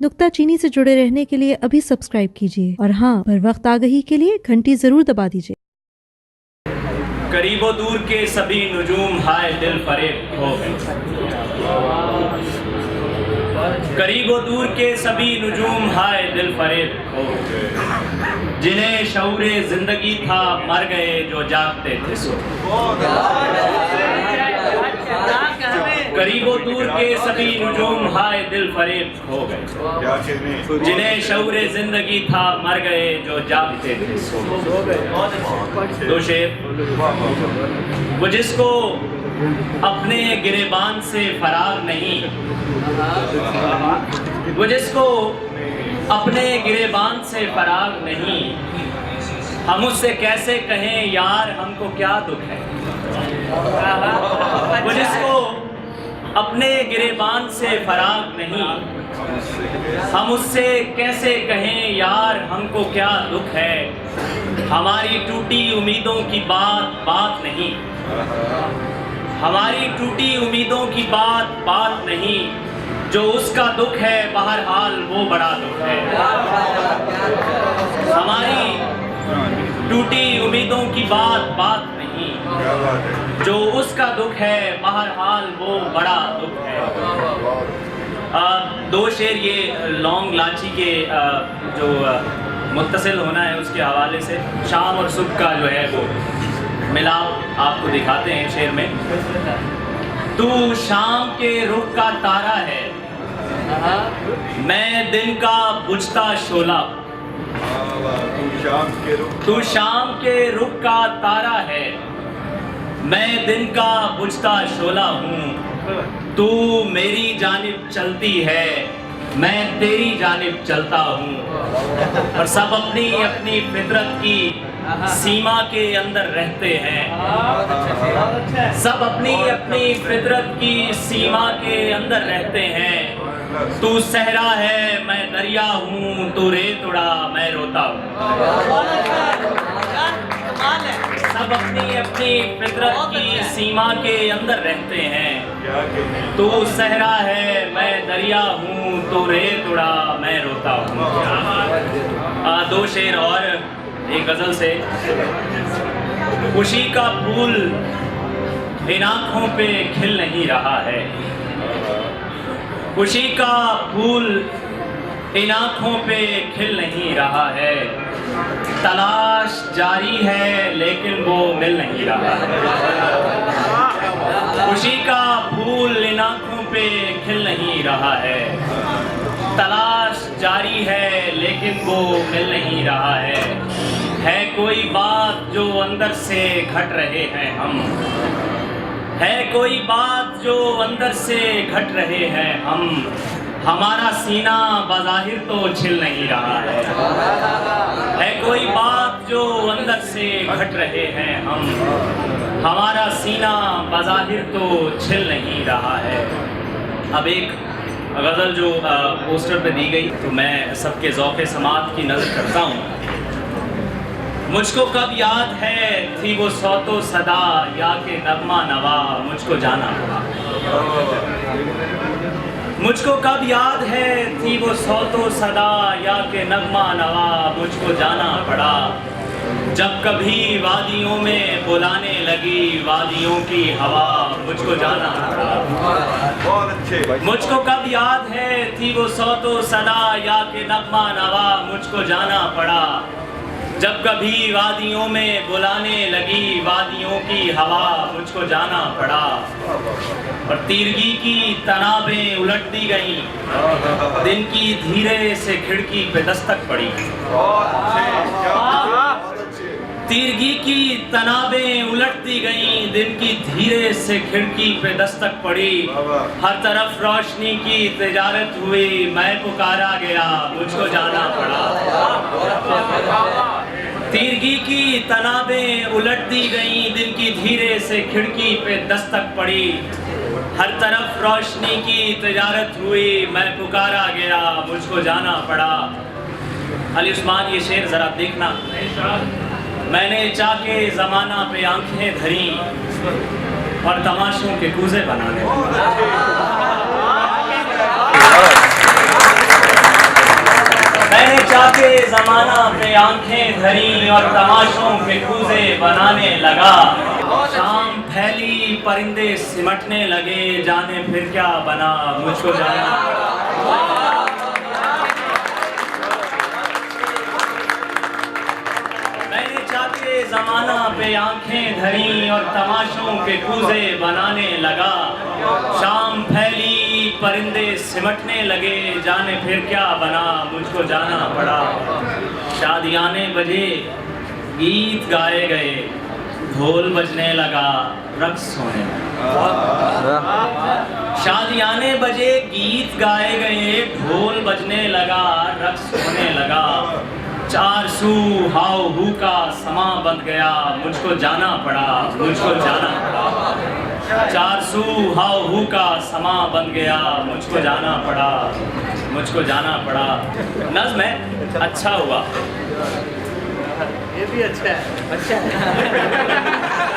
नुक्ता चीनी से जुड़े रहने के लिए अभी सब्सक्राइब कीजिए और हाँ, बर वक्त आगही के लिए घंटी जरूर दबा दीजिए। करीबो दूर के सभी नुजूम हाय दिल फरेब हो गए। करीबो दूर के सभी नुजूम हाय दिल फरेब हो गए। जिन्हें शऊरे जिंदगी था मर गए जो जागते थे सो। करीबो दूर के सभी नुजूम हाय दिल फरेब हो गए। जिन्हें शऊरे जिंदगी था मर गए जो जागते थे सो। दो शेर। वो जिसको अपने गिरेबान से फरार नहीं, वो जिसको अपने गिरेबान से फरार नहीं, हम उससे कैसे कहें यार हमको क्या दुख है। वो जिसको अपने गिरेबान से फरार नहीं, हम उससे कैसे कहें यार हमको क्या दुख है। हमारी टूटी उम्मीदों की बात बात नहीं, हमारी टूटी उम्मीदों की बात बात नहीं, जो उसका दुख है बहरहाल वो बड़ा दुख है। हमारी टूटी उम्मीदों की बात बात नहीं, जो उसका दुख है बहरहाल वो बड़ा दुख है। दो शेर ये लौंग लाची के जो मुत्तसिल होना है उसके हवाले से शाम और सुबह का जो है वो मिलाप आपको दिखाते हैं शेर में। तू शाम के रुख का तारा है, मैं दिन का बुझता शोला। तू शाम के रुख का तारा है, मैं दिन का बुझता शोला हूँ। तू मेरी जानिब चलती है, मैं तेरी जानिब चलता हूँ। और सब अपनी अपनी फितरत की सीमा के अंदर रहते हैं। सब अपनी अपनी फितरत की सीमा के अंदर रहते हैं। तू सहरा है मैं दरिया हूँ, तू रेत उड़ा मैं रोता हूँ। सब अपनी अपनी फितरत की सीमा के अंदर रहते हैं। तू सहरा है मैं दरिया हूँ, तू रेत उड़ा मैं रोता हूँ। दो शेर और एक गजल से। खुशी का फूल इन आँखों पे खिल नहीं रहा है, खुशी का फूल इन आँखों पे खिल नहीं रहा है। तलाश जारी है लेकिन वो मिल नहीं रहा है। खुशी का फूल इन आँखों पे खिल नहीं रहा है। तलाश जारी है लेकिन वो मिल नहीं रहा है कोई बात जो अंदर से घट रहे हैं हम, है कोई बात जो अंदर से घट रहे हैं हम। हमारा सीना बाज़ाहिर तो छिल नहीं रहा है कोई बात जो अंदर से घट रहे हैं हम। हमारा सीना बाज़ाहिर तो छिल नहीं रहा है। अब एक गज़ल जो पोस्टर पे दी गई तो मैं सबके ज़ौक़े समात की नज़र करता हूँ। मुझको कब याद है थी वो सौतो सदा या के नगमा नवा, मुझको जाना पड़ा। मुझको कब याद है थी वो सौतो सदा या के नगमा नवा, मुझको जाना पड़ा। जब कभी वादियों में बुलाने लगी वादियों की हवा, मुझको जाना पड़ा। मुझको कब याद है थी वो सौतो सदा या के नगमा नवा, मुझको जाना पड़ा। जब कभी वादियों में बुलाने लगी वादियों की हवा, मुझको जाना पड़ा। और तीरगी की तनाबें उलट दी गईं, दिन की धीरे से खिड़की पे दस्तक पड़ी। तीरगी की तनाबें उलट दी गईं, दिन की धीरे से खिड़की पे दस्तक पड़ी। हर तरफ रोशनी की तिजारत हुई, मैं पुकारा गया मुझको जाना पड़ा। तीरगी की तनाबें उलट दी गईं, दिन की धीरे से खिड़की पे दस्तक पड़ी। हर तरफ रोशनी की तिजारत हुई, मैं पुकारा गया मुझको जाना पड़ा। अली उस्मान ये शेर जरा देखना। मैंने चाके ज़माना पे आंखें धरी और तमाशों के कूजे बनाने। चाहते जमाना पे आंखें धरी और तमाशों के कूजे बनाने लगा। शाम फैली परिंदे सिमटने लगे, जाने फिर क्या बना मुझको जाना। मैंने चाहते जमाना पे आंखें धरी और तमाशों के कूजे बनाने लगा। शाम फैली परिंदे सिमटने लगे, जाने फिर क्या बना मुझको जाना पड़ा। शादियाने बजे गीत गाए गए, ढोल बजने लगा, रक्स होने लगा। शादियाने बजे गीत गाए गए, ढोल बजने लगा, रक्स होने लगा। चार सू हाउ हू का समा बन गया, मुझको जाना पड़ा, मुझको जाना पड़ा। चार सू हाउ हू का समा बन गया, मुझको जाना पड़ा, मुझको जाना पड़ा। नज़्म है, अच्छा हुआ। ये भी अच्छा है, अच्छा है।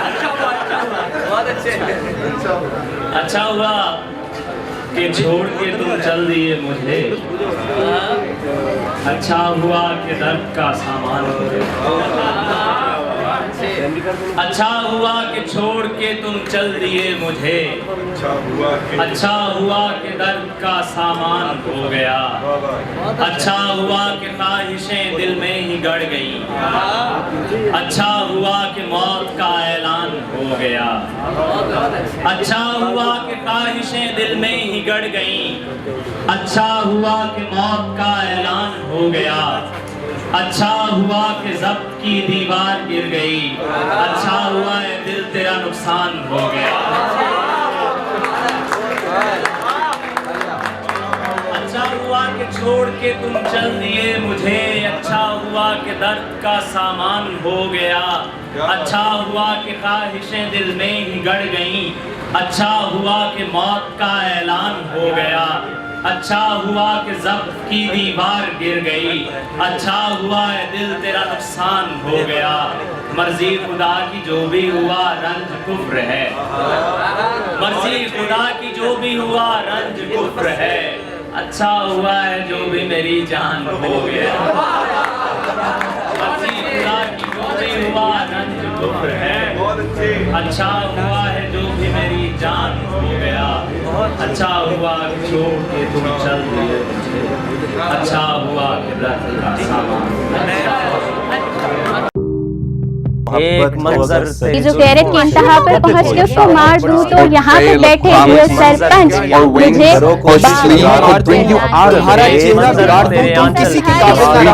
अच्छा हुआ, बहुत अच्छे। अच्छा हुआ कि छोड़ के तुम चल दिए मुझे, अच्छा हुआ कि दर्द का सामान हो गया। अच्छा हुआ कि छोड़ के तुम चल दिए मुझे, अच्छा हुआ कि दर्द का सामान हो गया। अच्छा हुआ कि ख्वाहिशें दिल में ही गड़ गई, अच्छा हुआ कि मौत का ऐलान हो गया। अच्छा हुआ कि ख्वाहिशें दिल में ही गड़ गईं, अच्छा हुआ कि मौत का ऐलान हो गया। अच्छा हुआ कि ज़ब्त की दीवार गिर गई, अच्छा हुआ है दिल तेरा नुकसान हो गया। अच्छा हुआ कि छोड़ के तुम चल दिए मुझे, अच्छा हुआ कि दर्द का सामान हो गया। अच्छा हुआ कि ख्वाहिशें दिल में ही गड़ गईं, अच्छा हुआ कि मौत का ऐलान हो गया। अच्छा हुआ कि ज़ब्त की दीवार गिर गई, अच्छा हुआ है दिल तेरा नुकसान हो गया। मर्जी खुदा की जो भी हुआ रंज कुफ्र है, मर्जी खुदा की जो भी हुआ रंज कुफ्र है। अच्छा हुआ है जो भी मेरी जान हो गया, मर्जी खुदा की जो भी हुआ रंज कुफ्र है। अच्छा हुआ है जो भी मेरी जान हो गया, अच्छा हुआ कि छोड़ के तुम चल दिए मुझे, अच्छा हुआ कि दर्द का सामान। एक मंजर से जो कह रहे कि इंतहा पे पहुंच के उसको मार दूं, तो यहाँ पे बैठे हुए सरपंच मुझे तुम्हारा चेहरा किसी के काबिल